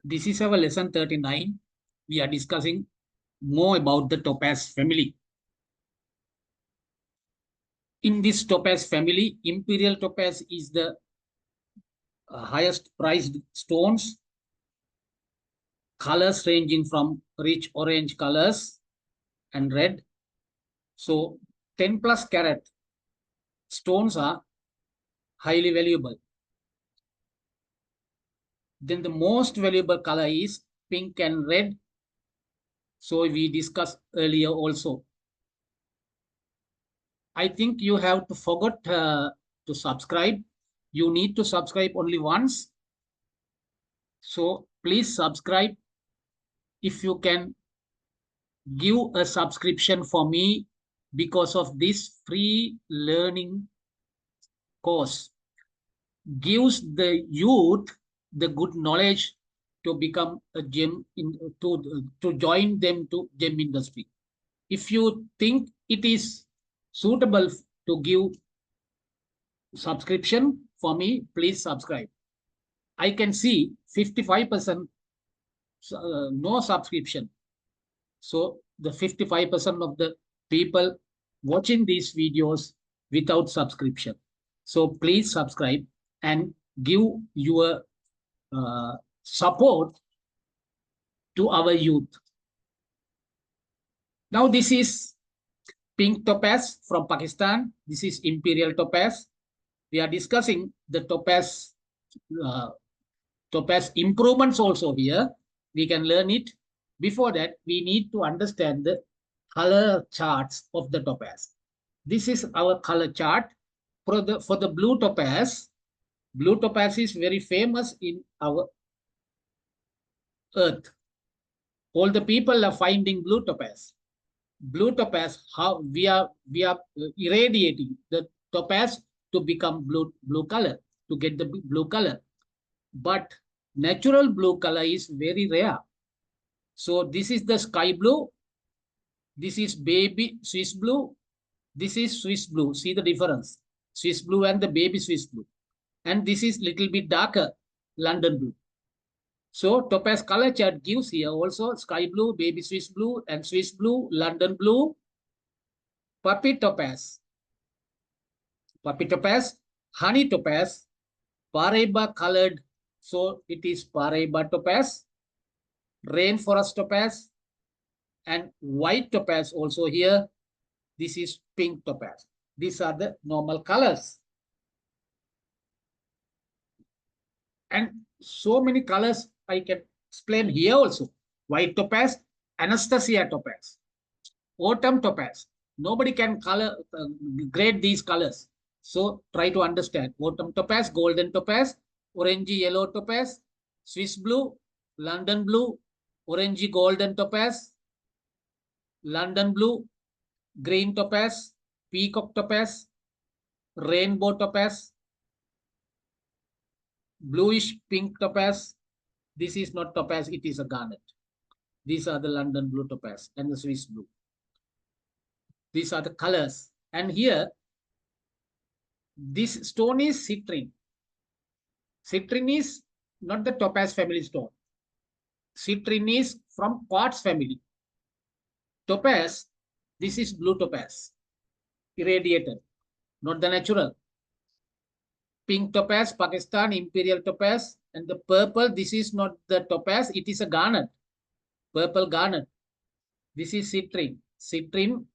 This is our lesson 39. We are discussing more about the Topaz family. In this Topaz family, Imperial Topaz is the highest priced stones, colors ranging from rich orange colors and red. So 10 plus carat stones are highly valuable. Then the most valuable color is pink and red. So we discussed earlier also. I think you have to forget to subscribe. You need to subscribe only once. So please subscribe. If you can give a subscription for me because of this free learning course, gives the youth the good knowledge to become a gem to join them to gem industry. If you think it is suitable to give subscription for me, please subscribe. I can see 55% no subscription. So the 55% of the people watching these videos without subscription. So please subscribe and give your support to our youth. Now this is pink topaz from Pakistan. This is Imperial Topaz. We are discussing the topaz improvements also here. We can learn it. Before that, we need to understand the color charts of the topaz. This is our color chart. For the blue topaz is very famous in our earth. All the people are finding blue topaz. Blue topaz, how we are irradiating the topaz to become blue color, to get the blue color. But natural blue color is very rare. So this is the sky blue. This is baby Swiss blue. This is Swiss blue. See the difference. Swiss blue and the baby Swiss blue. And this is little bit darker, London blue. So topaz color chart gives here also sky blue, baby Swiss blue, and Swiss blue, London blue, puppy topaz, honey topaz, Paraiba colored. So it is Paraiba topaz, rainforest topaz, and white topaz also here. This is pink topaz. These are the normal colors. And so many colors I can explain here also. White topaz, Anastasia topaz, autumn topaz. Nobody can grade these colors. So try to understand. Autumn topaz, golden topaz, orangey yellow topaz, Swiss blue, London blue, orangey golden topaz, London blue, green topaz, peacock topaz, rainbow topaz, bluish pink topaz. This is not topaz, it is a garnet. These are the London blue topaz and the Swiss blue. These are the colors. And here, this stone is citrine. Citrine is not the topaz family stone. Citrine is from quartz family. Topaz, this is blue topaz, irradiated, not the natural. Pink topaz, Pakistan, Imperial topaz, and the purple, this is not the topaz, it is a garnet, purple garnet. This is citrine. Citrine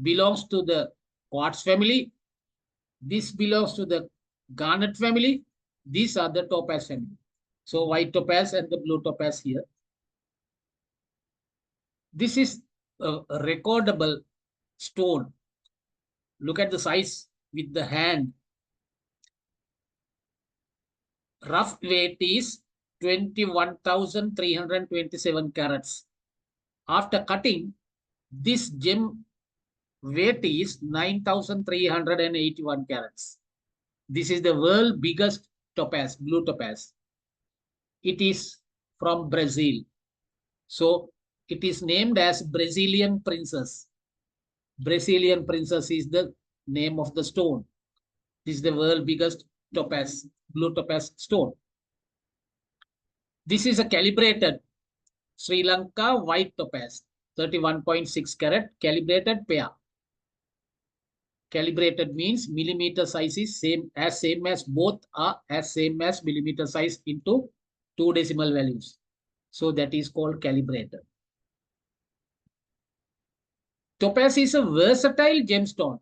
belongs to the quartz family. This belongs to the garnet family. These are the topaz family. So white topaz and the blue topaz here. This is a recordable stone. Look at the size with the hand. Rough weight is 21,327 carats. After cutting, this gem weight is 9,381 carats. This is the world's biggest topaz, blue topaz. It is from Brazil. So it is named as Brazilian Princess. Brazilian Princess is the name of the stone. This is the world's biggest topaz, blue topaz stone. This is a calibrated Sri Lanka white topaz, 31.6 carat calibrated pair. Calibrated means millimeter size is same as both are as same as millimeter size into 2 decimal values. So that is called calibrated. Topaz is a versatile gemstone.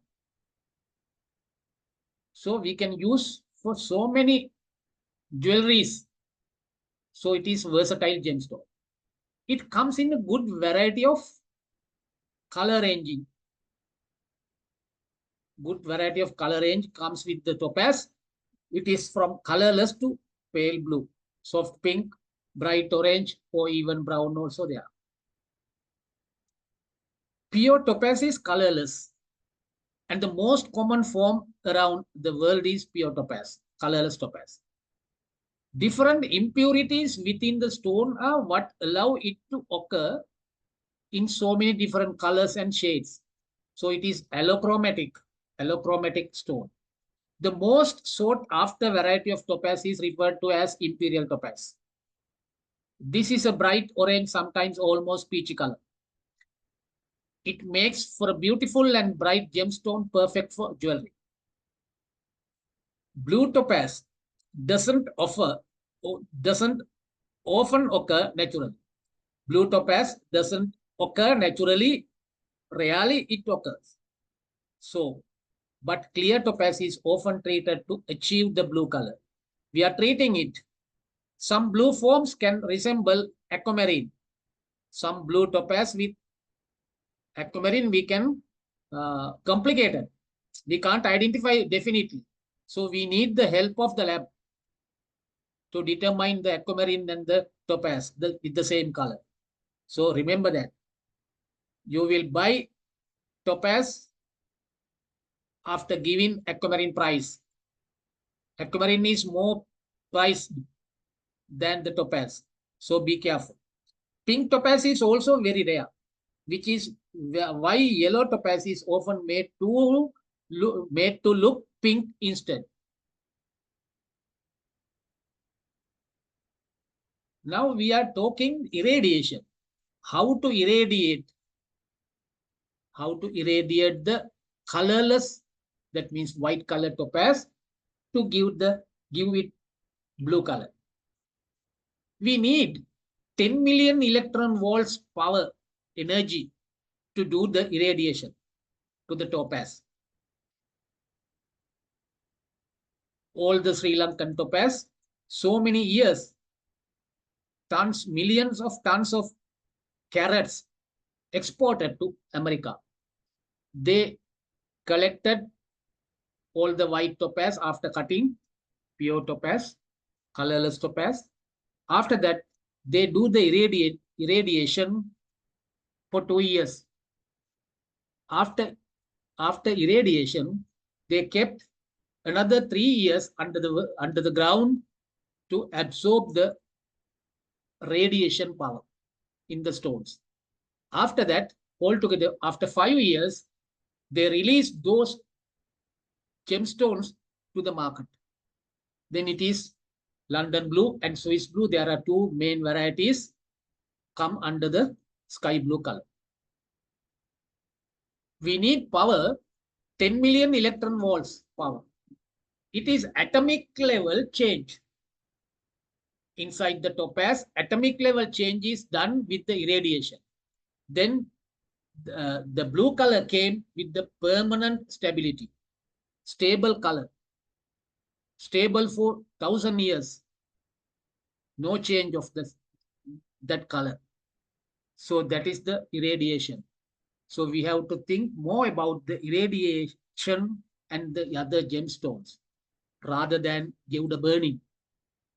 So we can use for so many jewelries. So it is versatile gemstone. It comes in a good variety of color ranging. Good variety of color range comes with the topaz. It is from colorless to pale blue, soft pink, bright orange, or even brown also there. Pure topaz is colorless. And the most common form around the world is pure topaz, colorless topaz. Different impurities within the stone are what allow it to occur in so many different colors and shades. So it is allochromatic stone. The most sought after variety of topaz is referred to as imperial topaz. This is a bright orange, sometimes almost peachy color. It makes for a beautiful and bright gemstone, perfect for jewelry. Blue topaz doesn't often occur naturally. Blue topaz doesn't occur naturally. Rarely it occurs. So, but clear topaz is often treated to achieve the blue color. We are treating it. Some blue forms can resemble aquamarine. Some blue topaz with aquamarine we can complicate it. We can't identify definitely. So we need the help of the lab to determine the aquamarine and the topaz with the same color. So remember that. You will buy topaz after giving aquamarine price. Aquamarine is more price than the topaz. So be careful. Pink topaz is also very rare, which is why yellow topaz is often made to look pink instead. Now we are talking irradiation. How to irradiate? How to irradiate the colorless, that means white color topaz, to give it blue color. We need 10 million electron volts power energy to do the irradiation to the topaz. All the Sri Lankan topaz, so many years, millions of tons of carats exported to America. They collected all the white topaz after cutting, pure topaz, colorless topaz. After that, they do the irradiation for 2 years. After irradiation, they kept another 3 years under the ground to absorb the radiation power in the stones. After that, altogether, after 5 years, they released those gemstones to the market. Then it is London blue and Swiss blue. There are two main varieties come under the sky blue color. We need power, 10 million electron volts power. It is atomic level change. Inside the topaz, atomic level change is done with the irradiation. Then the blue color came with the permanent stability, stable color, stable for 1,000 years. No change of that color. So that is the irradiation. So we have to think more about the irradiation and the other gemstones rather than give the burning.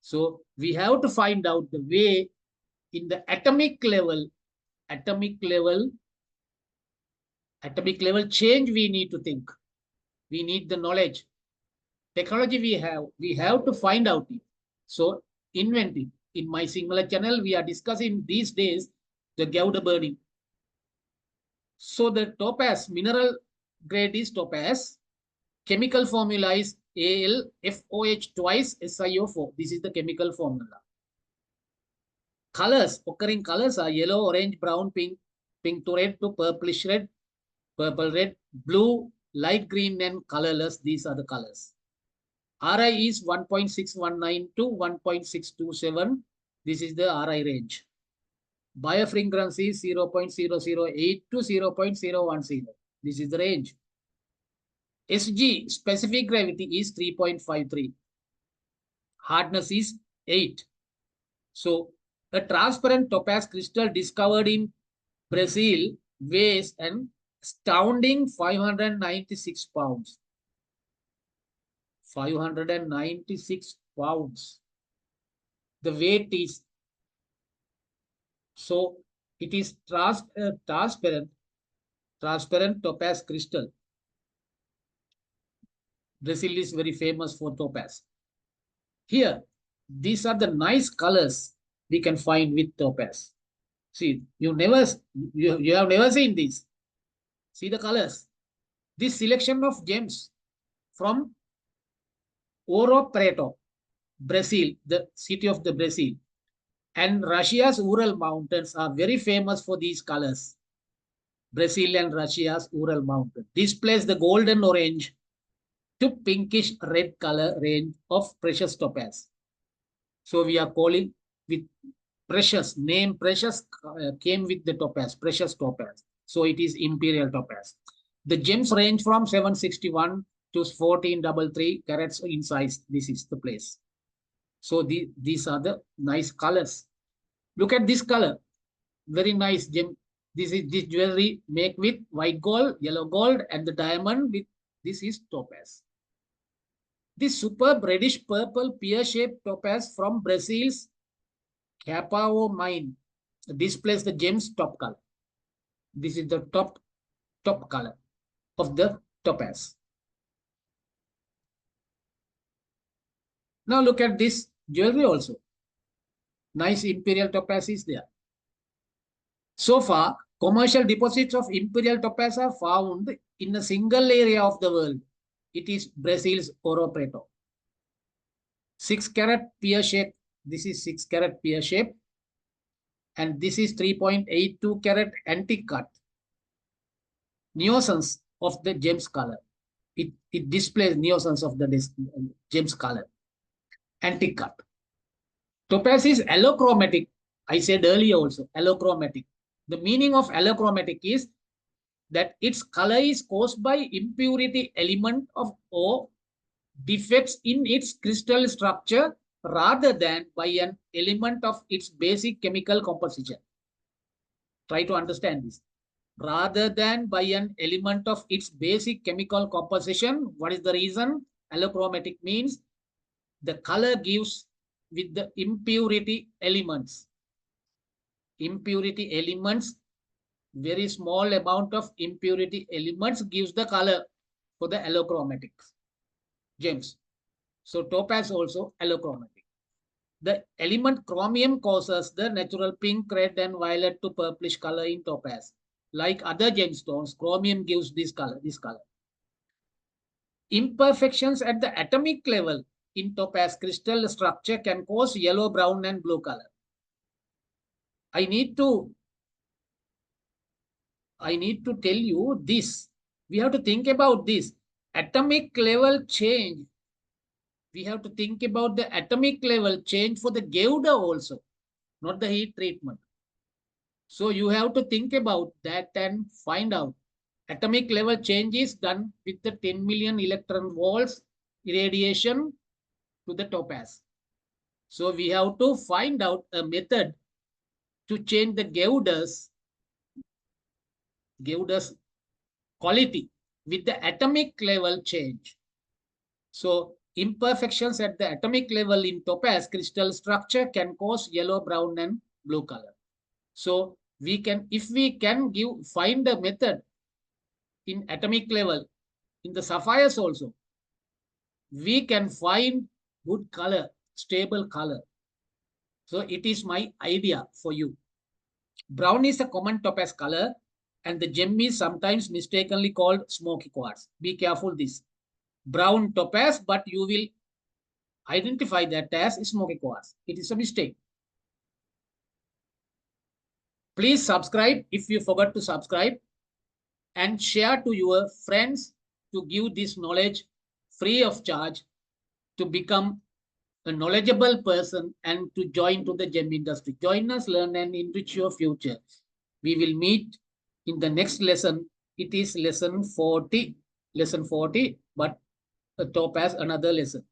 So we have to find out the way in the atomic level change we need to think. We need the knowledge. Technology we have to find out it. So invent it. In my singular channel, we are discussing these days the Gauda burning. So the topaz, mineral grade is topaz. Chemical formula is AlFOH twice SiO4. This is the chemical formula. Colors, occurring colors are yellow, orange, brown, pink, pink to red to purplish red, purple red, blue, light green and colorless. These are the colors. Ri is 1.619 to 1.627. This is the Ri range. Birefringence is 0.008 to 0.010. This is the range. Sg, specific gravity, is 3.53. Hardness is 8. So, a transparent topaz crystal discovered in Brazil weighs an astounding 596 pounds. 596 pounds. The weight is, so it is transparent topaz crystal. Brazil is very famous for topaz. Here, these are the nice colors we can find with topaz. See, you have never seen this. See the colors. This selection of gems from Ouro Preto, Brazil, the city of the Brazil, and Russia's Ural Mountains are very famous for these colors. Brazil and Russia's Ural Mountain displays the golden orange to pinkish red color range of precious topaz. So we are calling with precious, name precious came with the topaz, precious topaz. So it is imperial topaz. The gems range from 761 to 1433 carats in size. This is the place. So these are the nice colors. Look at this color. Very nice gem. This jewelry made with white gold, yellow gold, and the diamond with this is topaz. This superb reddish purple pear-shaped topaz from Brazil's Capao mine displays the gem's top color. This is the top color of the topaz. Now look at this jewelry also. Nice imperial topaz is there. So far, commercial deposits of imperial topaz are found in a single area of the world. It is Brazil's Ouro Preto. 6 carat pear shape. This is 6 carat pear shape. And this is 3.82 carat antique cut. Nuisance of the gem's color. It displays nuisance of the gem's color. Antique cut. Topaz is allochromatic. I said earlier also, allochromatic. The meaning of allochromatic is that its color is caused by impurity element of or defects in its crystal structure rather than by an element of its basic chemical composition. Try to understand this. Rather than by an element of its basic chemical composition. What is the reason? Allochromatic means the color gives with the impurity elements. Impurity elements, very small amount of impurity elements gives the color for the allochromatic gems. So topaz also allochromatic. The element chromium causes the natural pink, red, and violet to purplish color in topaz. Like other gemstones, chromium gives this color. Imperfections at the atomic level in topaz crystal structure can cause yellow, brown, and blue color. I need to tell you this. We have to think about this. Atomic level change. We have to think about the atomic level change for the Gouda also, not the heat treatment. So you have to think about that and find out. Atomic level change is done with the 10 million electron volts irradiation to the topaz. So we have to find out a method to change the Gouda's quality with the atomic level change. So imperfections at the atomic level in topaz crystal structure can cause yellow, brown, and blue color. So we can, if we can find a method in atomic level in the sapphires also, we can find good color, stable color. So it is my idea for you. Brown is a common topaz color and the gem is sometimes mistakenly called smoky quartz. Be careful this. Brown topaz, but you will identify that as smoky quartz. It is a mistake. Please subscribe if you forgot to subscribe, and share to your friends to give this knowledge free of charge, to become a knowledgeable person and to join to the gem industry. Join us, learn and enrich your future. We will meet in the next lesson. It is lesson 40. Lesson 40, but Topaz another lesson.